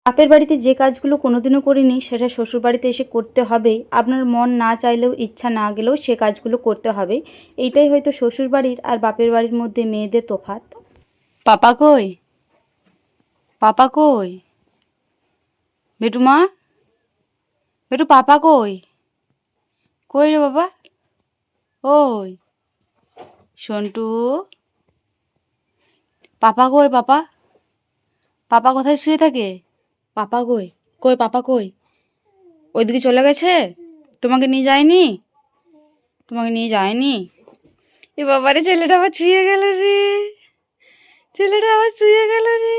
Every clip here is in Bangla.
বাপের বাড়িতে যে কাজগুলো কোনোদিনও করিনি সেটা শ্বশুর বাড়িতে এসে করতে হবেই। আপনার মন না চাইলেও, ইচ্ছা না গেলেও সে কাজগুলো করতে হবে। এইটাই হয়তো শ্বশুর বাড়ির আর বাপের বাড়ির মধ্যে মেয়েদের তফাৎ। পাপা কই? পাপা কই? বেটু মা, বেটু পাপা কই? কই রে বাবা? ওই সন্টু, পাপা কই? পাপা, পাপা কোথায় শুয়ে থাকে? পাপা কই? কই পাপা কই? ওইদিকে চলে গেছে? তোমাকে নিয়ে যায়নি? তোমাকে নিয়ে যায়নি? এ বাবারে, ছেলেটা আবার শুয়ে গেল রে। ছেলেটা আবার শুয়ে গেল রে।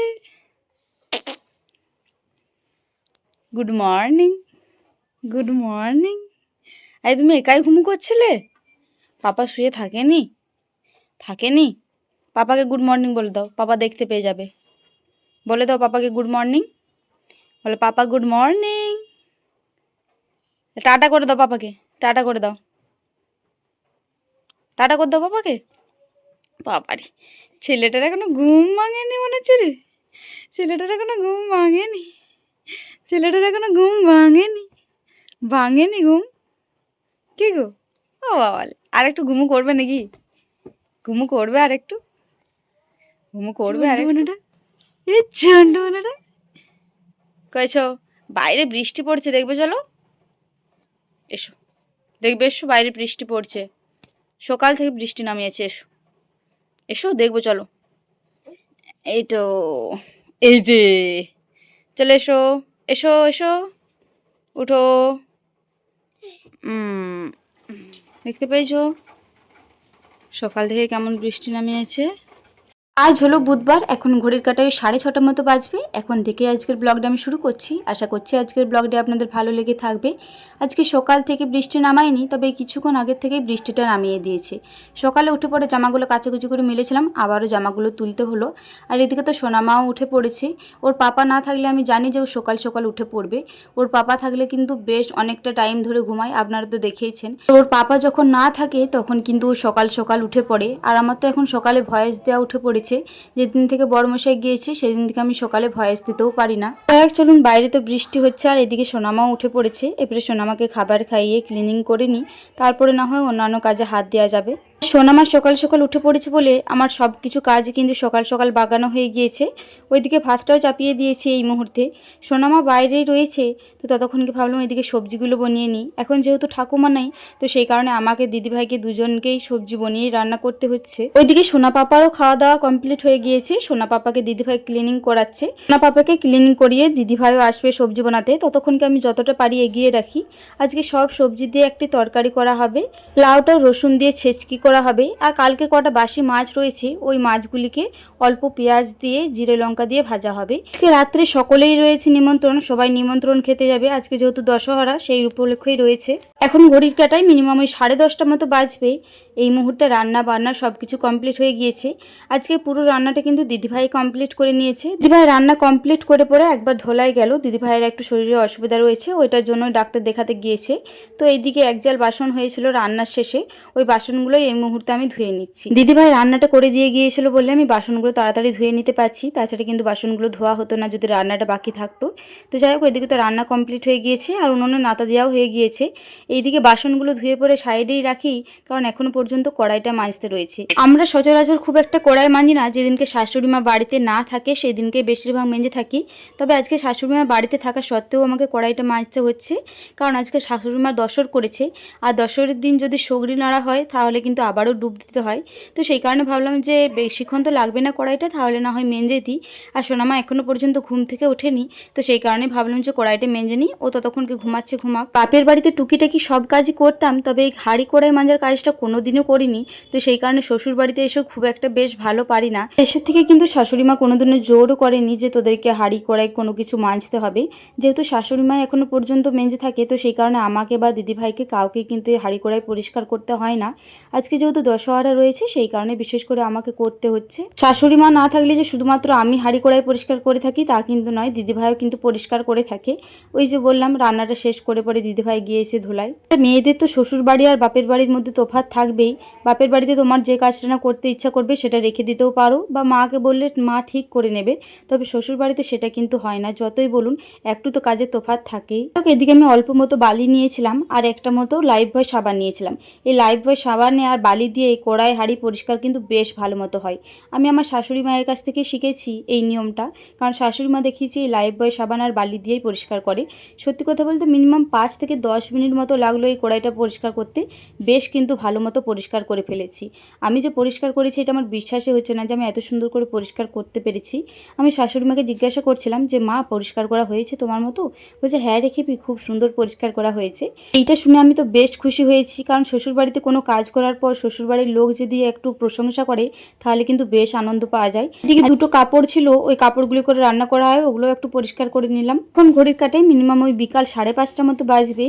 Good morning, good morning. আরে তুমি একাই ঘুমু করছিলে? পাপা শুয়ে থাকেনি? থাকেনি? পাপাকে গুড মর্নিং বলে দাও, পাপা দেখতে পেয়ে যাবে। বলে দাও পাপাকে গুড মর্নিং। বলে পাপা গুড মর্নিং। টাটা করে দাও পাপাকে, টাটা করে দাও, টাটা করে দাও পাপাকে। বাবারে, ছেলেটার এখনো ঘুম ভাঙেনি মনে হচ্ছে রে। ছেলেটার এখনো ঘুম ভাঙেনি। ছেলেটার এখনো ঘুম ভাঙেনি। ভাঙেনি ঘুম? কি গো? ও বাবা, আর একটু ঘুমু করবে নাকি? ঘুমু করবে আর একটু? ঘুমু করবে আর একটু? এই ঝন্ডুমনেটা কয়েছো, বাইরে বৃষ্টি পড়ছে, দেখবে চলো। এসো, দেখবে, এসো, বাইরে বৃষ্টি পড়ছে। সকাল থেকে বৃষ্টি নামিয়েছে, এসো, এসো দেখবো চলো। এই তো, এই যে, চলে এসো, এসো এসো, উঠো। দেখতে পেয়েছো সকাল থেকে কেমন বৃষ্টি নামিয়েছে। আজ হলো বুধবার, এখন ঘড়ির কাঁটায় 6:30 মতো বাজবে। এখন থেকে আজকের ব্লগটা আমি শুরু করছি। আশা করছি আজকের ব্লগটা আপনাদের ভালো লেগে থাকবে। আজকে সকাল থেকে বৃষ্টি নামায়নি, তবে কিছুক্ষণ আগের থেকেই বৃষ্টিটা নামিয়ে দিয়েছে। সকালে উঠে পড়ে জামাগুলো কাচাকুচি করে মেলেছিলাম, আবারও জামাগুলো তুলতে হলো। আর এদিকে তো সোনামাও উঠে পড়েছে। ওর পাপা না থাকলে আমি জানি যে ও সকাল সকাল উঠে পড়বে। ওর পাপা থাকলে কিন্তু বেশ অনেকটা টাইম ধরে ঘুমায়, আপনারা তো দেখেইছেন। ওর পাপা যখন না থাকে তখন কিন্তু ও সকাল সকাল উঠে পড়ে। আর আমার তো এখন সকালে ভয়েস দেওয়া উঠে পড়েছে। যেদিন থেকে বড়মশাই গিয়েছে সেদিন থেকে আমি সকালে ভয়েস দিতেও পারি না। চলুন, বাইরে তো বৃষ্টি হচ্ছে আর এদিকে সোনামাও উঠে পড়েছে। এবারে সোনামাকে খাবার খাইয়ে ক্লিনিং করে নিই, তারপরে না হয় অন্যান্য কাজে হাত দেওয়া যাবে। সোনামা সকাল সকাল উঠে পড়েছে বলে আমার সব কিছু কাজ কিন্তু সকাল সকাল বাগানো হয়ে গিয়েছে। ওইদিকে ভাতটাও চাপিয়ে দিয়েছি এই মুহূর্তে। সোনামা বাইরেই রয়েছে, তো ততক্ষণকে ভাবলাম এদিকে সবজিগুলো বনিয়ে নিই। এখন যেহেতু ঠাকুমা নাই, তো সেই কারণে আমাকে দিদিভাইকে দুজনকেই সবজি বনিয়েই রান্না করতে হচ্ছে। ওইদিকে সোনা পাপারও খাওয়া দাওয়া কমপ্লিট হয়ে গিয়েছে। সোনা পাপাকে দিদিভাই ক্লিনিং করাচ্ছে। সোনা পাপাকে ক্লিনিং করিয়ে দিদিভাইও আসবে সবজি বানাতে, ততক্ষণকে আমি যতটা পারি এগিয়ে রাখি। আজকে সব সবজি দিয়ে একটি তরকারি করা হবে, লাউটা রসুন দিয়ে ছেঁচকি করা হবে। আর কালকে কটা বাসি মাছ রয়েছে, ওই মাছগুলিকে অল্প পেঁয়াজ দিয়ে জিরে লঙ্কা দিয়ে ভাজা হবে। আজকে রাত্রে সকলেই রয়েছে নিমন্ত্রণ, সবাই নিমন্ত্রণ খেতে যাবে। আজকে যেহেতু দশহরা, সেই উপলক্ষেই রয়েছে। এখন ঘড়ির কাঁটায় মিনিমাম ওই 10:30 মতো বাজবে। এই মুহূর্তে রান্না বান্না সব কিছু কমপ্লিট হয়ে গিয়েছে। আজকে পুরো রান্নাটা কিন্তু দিদিভাই কমপ্লিট করে নিয়েছে। দিদিভাই রান্না কমপ্লিট করে পরে একবার ধোলাই গেল। দিদিভাইয়ের একটু শরীরে অসুবিধা রয়েছে, ওইটার জন্য ডাক্তার দেখাতে গিয়েছে। তো এইদিকে একজাল বাসন হয়েছিল রান্নার শেষে, ওই বাসনগুলোই এই মুহূর্তে আমি ধুয়ে নিচ্ছি। দিদিভাই রান্নাটা করে দিয়ে গিয়েছিল বলে আমি বাসনগুলো তাড়াতাড়ি ধুয়ে নিতে পারছি, তাছাড়া কিন্তু বাসনগুলো ধোয়া হতো না যদি রান্নাটা বাকি থাকতো। তো যাই হোক, এদিকে তো রান্না কমপ্লিট হয়ে গিয়েছে আর উনুনে নাতা দেওয়াও হয়ে গিয়েছে। এইদিকে বাসনগুলো ধুয়ে পরে সাইডেই রাখি, কারণ এখনো পর্যন্ত কড়াইটা মাজতে রয়েছে। আমরা সচরাচর খুব একটা কড়াই মাজি না, যেদিনকে শাশুড়ি মা বাড়িতে না থাকে সেই দিনকে বেশিরভাগ মেজে থাকি। তবে আজকে শাশুড়ি মা বাড়িতে থাকা সত্ত্বেও আমাকে কড়াইটা মাজতে হচ্ছে, কারণ আজকে শাশুড়ি মা দশর করেছে। আর দশরের দিন যদি সগড়ি নাড়া হয় তাহলে কিন্তু আবারও ডুব দিতে হয়। তো সেই কারণে ভাবলাম যে বেশিক্ষণ তো লাগবে না কড়াইটা, তাহলে না হয় মেজে দিই। আর সোনামা এখনো পর্যন্ত ঘুম থেকে ওঠেনি, তো সেই কারণে ভাবলাম যে কড়াইটা মেজে নিই, ও ততক্ষণকে ঘুমাচ্ছে ঘুমাক। বাপের বাড়িতে টুকিটাকি সব কাজই করতাম, তবে এই হাঁড়ি কড়াই মাজার কাজটা কোনোদিনও করিনি। তো সেই কারণে শ্বশুর বাড়িতে এসেও খুব একটা বেশ ভালো পারি না। দেশের থেকে কিন্তু শাশুড়ি মা কোনোদিনও জোরও করেনি যে তোদেরকে হাঁড়ি কড়াই কোনো কিছু মাজতে হবে। যেহেতু শাশুড়ি মা এখনো পর্যন্ত মেজে থাকে, তো সেই কারণে আমাকে বা দিদিভাইকে কাউকে কিন্তু এই হাঁড়ি কড়াই পরিষ্কার করতে হয় না। আজকে যেহেতু দশহরা রয়েছে সেই কারণে বিশেষ করে আমাকে করতে হচ্ছে। শাশুড়ি মা না থাকলে যে শুধুমাত্র আমি হাঁড়ি কড়াই পরিষ্কার করে থাকি তা কিন্তু নয়, দিদিভাইও কিন্তু পরিষ্কার করে থাকে। ওই যে বললাম রান্নাটা শেষ করে পরে দিদিভাই গিয়ে এসে ধোলায়। মেয়েদের তো শ্বশুর বাড়ি আর বাপের বাড়ির মধ্যে তফাৎ থাকবেই। বাপের বাড়িতে তোমার যে কাজটা না করতে ইচ্ছা করবে সেটা রেখে দিতেও পারো বা মাকে বললে মা ঠিক করে নেবে, তবে শ্বশুর বাড়িতে সেটা কিন্তু হয় না। যতই বলুন একটু তো কাজের তফাৎ থাকেই। এদিকে আমি অল্প মতো বালি নিয়েছিলাম আর একটা মতো লাইফবয় সাবান নিয়েছিলাম। এই লাইফবয় সাবানে আর বালি দিয়ে এই কড়াই হাঁড়ি পরিষ্কার কিন্তু বেশ ভালো মতো হয়। আমি আমার শাশুড়ি মায়ের কাছ থেকে শিখেছি এই নিয়মটা, কারণ শাশুড়ি মা দেখিয়েছি এই লাইফবয় সাবান আর বালি দিয়েই পরিষ্কার করে। সত্যি কথা বলতে মিনিমাম 5 থেকে 10 মিনিট মতো লাগলো এই কড়াইটা পরিষ্কার করতে। বেশ কিন্তু ভালো মতো পরিষ্কার করে ফেলেছি। আমি যে পরিষ্কার করেছি এটা আমার বিশ্বাসই হচ্ছে না যে আমি এত সুন্দর করে পরিষ্কার করতে পেরেছি। আমি শাশুড়ি মাকে জিজ্ঞাসা করছিলাম যে মা পরিষ্কার করা হয়েছে তোমার মতো? বলছে হ্যাঁ রে খেপি, খুব সুন্দর পরিষ্কার করা হয়েছে। এইটা শুনে আমি তো বেশ খুশি হয়েছি, কারণ শ্বশুরবাড়িতে কোনো কাজ করার পর শ্বশুরবাড়ির লোক যদি একটু প্রশংসা করে তাহলে কিন্তু বেশ আনন্দ পাওয়া যায়। এদিকে দুটো কাপড় ছিল, ওই কাপড়গুলি করে রান্না করা হয়, ওগুলো একটু পরিষ্কার করে নিলাম। এখন ঘড়ির কাটায় মিনিমাম ওই বিকাল 5:30 মতো বাজবে।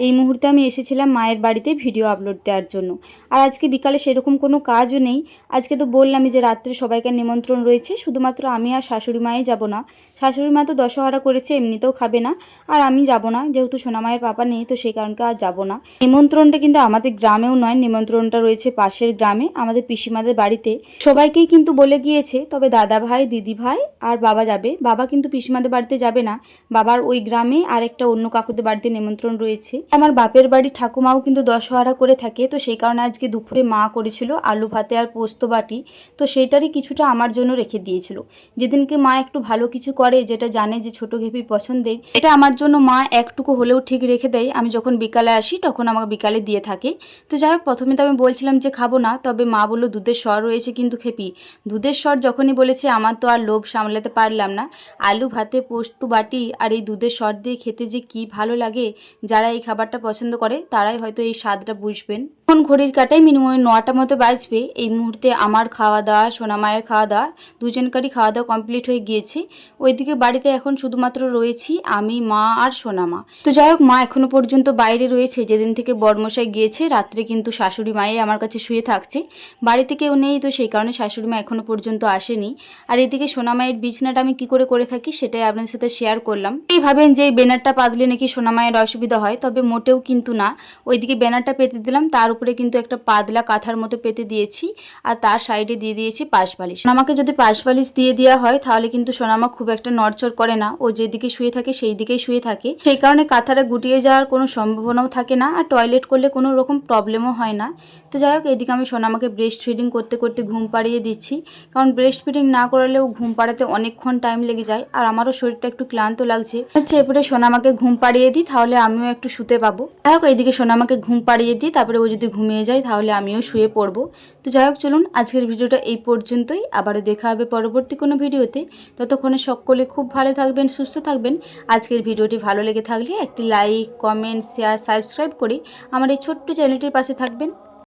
এই মুহূর্তে আমি এসেছিলাম মায়ের বাড়িতে ভিডিও আপলোড দেওয়ার জন্য। আর আজকে বিকালে সেরকম কোনো কাজও নেই। আজকে তো বললামই যে রাত্রে সবাইকে নিমন্ত্রণ রয়েছে, শুধুমাত্র আমি আর শাশুড়ি মাই যাব না। শাশুড়ি মা তো দশহরা করেছে, এমনিতেও খাবে না, আর আমি যাব না, যেহেতু সোনামায়ের পাপা নেই তো সেই কারণে আর যাব না। নিমন্ত্রণটা কিন্তু আমাদের গ্রামেও নয়, নিমন্ত্রণটা রয়েছে পাশের গ্রামে আমাদের পিসিমাদের বাড়িতে। সবাইকেই কিন্তু বলে গিয়েছে, তবে দাদা ভাই, দিদি ভাই আর বাবা যাবে। বাবা কিন্তু পিসিমাদের বাড়িতে যাবে না, বাবার ওই গ্রামে আর একটা অন্য কাকুদের বাড়িতে নিমন্ত্রণ রয়েছে। আমার বাপের বাড়ি ঠাকুমাও কিন্তু দশহরা করে থাকে, তো সেই কারণে আজকে দুপুরে মা করেছিল আলু ভাতে আর পোস্ত বাটি, তো সেইটারই কিছুটা আমার জন্য রেখে দিয়েছিল। যেদিনকে মা একটু ভালো কিছু করে, যেটা জানে যে ছোট ঘেপির পছন্দের, এটা আমার জন্য মা একটুকু হলেও ঠিক রেখে দেয়। আমি যখন বিকালে আসি তখন আমাকে বিকালে দিয়ে থাকে। তো যাই হোক, প্রথমে তো আমি বলছিলাম যে খাবো না, তবে মা বললো দুধের স্বর রয়েছে কিন্তু খেপি। দুধের স্বর যখনই বলেছে আমার তো আর লোভ সামলাতে পারলাম না। আলু ভাতে পোস্ত বাটি আর এই দুধের স্বর দিয়ে খেতে যে কি ভালো লাগে, যারা এই খাবারটা পছন্দ করে তারাই হয়তো এই স্বাদটা বুঝবেন। এখন ঘড়ির কাটায় মিনিমাম 9টা মতো বাজবে। এই মুহূর্তে আমার খাওয়া দাওয়া, সোনামায়ের খাওয়া দাওয়া, দুজনকারই খাওয়া দাওয়া কমপ্লিট হয়ে গিয়েছে। ওইদিকে বাড়িতে এখন শুধুমাত্র রয়েছি আমি, মা আর সোনামা। তো যাই হোক, মা এখনো পর্যন্ত বাইরে রয়েছে। যেদিন থেকে বড়মশাই গিয়েছে রাত্রে কিন্তু শাশুড়ি মায়ে আমার কাছে শুয়ে থাকছে। বাড়িতে কেউ নেই, তো সেই কারণে শাশুড়ি মা এখনো পর্যন্ত আসেনি। আর এদিকে সোনামায়ের বিছনাটা আমি কি করে থাকি সেটাই আপনাদের সাথে শেয়ার করলাম। এই ভাবেন যে ব্যানারটা পাতলে নাকি সোনামায়ের অসুবিধা হয়, তবে মোটেও কিন্তু না। ওইদিকে ব্যানারটা পেতে দিলাম, তার উপরে কিন্তু একটা পাতলা কাঁথার মতো পেতে দিয়েছি, আর তার সাইডে দিয়ে দিয়েছি পাশ বালিশ। সোনামাকে যদি পাশ বালিশ দিয়ে দেওয়া হয় তাহলে কিন্তু সোনামা খুব একটা নড়চড় করে না, ও যেদিকে শুয়ে থাকে সেই দিকেই শুয়ে থাকে। সেই কারণে কাঁথাটা গুটিয়ে যাওয়ার কোনো সম্ভাবনাও থাকে না, আর টয়লেট করলে কোনো রকম প্রবলেমও হয় না। তো যাই হোক, এদিকে আমি সোনামাকে ব্রেস্ট ফিডিং করতে করতে ঘুম পাড়িয়ে দিচ্ছি, কারণ ব্রেস্ট ফিডিং না করালেও ঘুম পাড়াতে অনেকক্ষণ টাইম লেগে যায়, আর আমারও শরীরটা একটু ক্লান্ত লাগছে। এরপরে সোনামাকে ঘুম পাড়িয়ে দিই, তাহলে আমিও একটু শুতে পাবো। যাই হোক, এইদিকে সোনামাকে ঘুম পাড়িয়ে দিই, তারপরে ও যদি ঘুমিয়ে যায় তাহলে আমিও শুয়ে পড়বো। তো যাই হোক, চলুন আজকের ভিডিওটা এই পর্যন্তই, আবারও দেখা হবে পরবর্তী কোনো ভিডিওতে। ততক্ষণে সকলে খুব ভালো থাকবেন, সুস্থ থাকবেন। আজকের ভিডিওটি ভালো লেগে থাকলে একটি লাইক, কমেন্ট, শেয়ার, সাবস্ক্রাইব করে আমার এই ছোট্ট চ্যানেলটির পাশে থাকবেন।